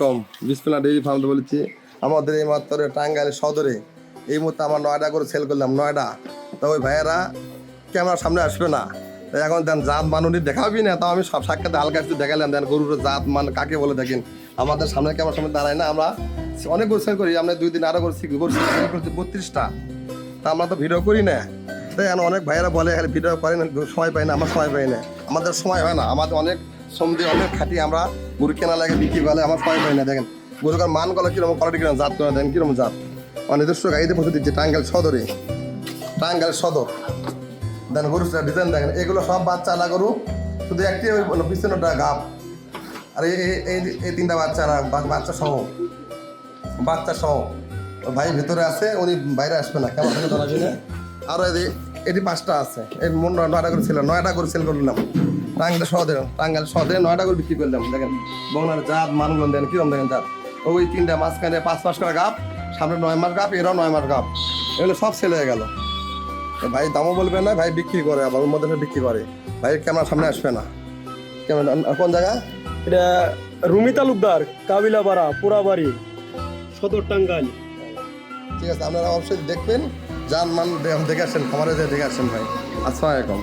কম বিসমিল্লাহ dairy farm বলেছি। আমাদের এই মাত্র টাঙ্গাইল সদরে এই মুহূর্তে আমার 9টা করে সেল করলাম, 9টা। তো ওই ভাইয়েরা ক্যামেরার সামনে আসবে না, তাই এখন দেন জাত মান উনি দেখাবি না, তাও আমি সব সাক্ষাতে হালকা একটু দেখালাম। দেন গরুর জাত মান কাকে বলে দেখেন, আমাদের সামনে ক্যামেরার সামনে দাঁড়ায় না। আমরা অনেক গরু সেল করি, আমরা 2 দিন আরও করছি, গরু সেল করছি 32টা। তা আমরা তো ভিডিও করি না, তাই এখন অনেক ভাইয়েরা বলে খালি ভিডিও করেন, সময় পাই না। আমার সময় পাই না, আমাদের সময় হয় না, আমাদের অনেক শ্রম দিয়ে অনেক খাটি আমরা গরু কেনা লাগে, বিক্রি করে, আমার সময় পাই না। দেখেন গরুকার মান গলা কীরকম, কোয়ালিটি কিরকম, জাত করে দেন কীরকম জাত। আমার নিজস্ব গাড়িতে পৌঁছে দিচ্ছে টাঙ্গাইল সদরে, টাঙ্গাইল সদর। দেন গরু ডিজাইন দেখেন, এগুলো সব বাচ্চা আলা গরু, শুধু একটি ওই পিছনেটা গাব, আর এই 3টা বাচ্চা সহ, বাচ্চা সহ। ভাই ভেতরে আছে, উনি বাইরে আসবে না, কেমন থেকে ধরাবি না। আরও এটি 5টা আছে, এই 9টা করে ছিল, 9টা করে সেল করলাম টাঙ্গাইল সদরে 9টা করে বিক্রি করলাম। দেখেন বংলার জাত মানগুলো দেন কীরকম, দেখেন জাত। ওই 3টা মাঝখানে 5 মাস করে গাপ, সামনে 9 মাস গাপ, এরাও 9 মাস গাপ, এগুলো সব সেল হয়ে গেল। ভাই দামও বলবে না, ভাই বিক্রি করে, আবার ওর মধ্যে বিক্রি করে। ভাই ক্যামেরার সামনে আসবে না। কেমন, কোন জায়গা? এটা রুমি তালুকদার, কাবিলাপাড়া, পোড়াবাড়ি, সদর টাঙ্গাইল। ঠিক আছে, আপনারা অবশ্যই দেখবেন, যান মান দেখে আসেন, খামারে দেখে আসেন ভাই। আসসালামু আলাইকুম।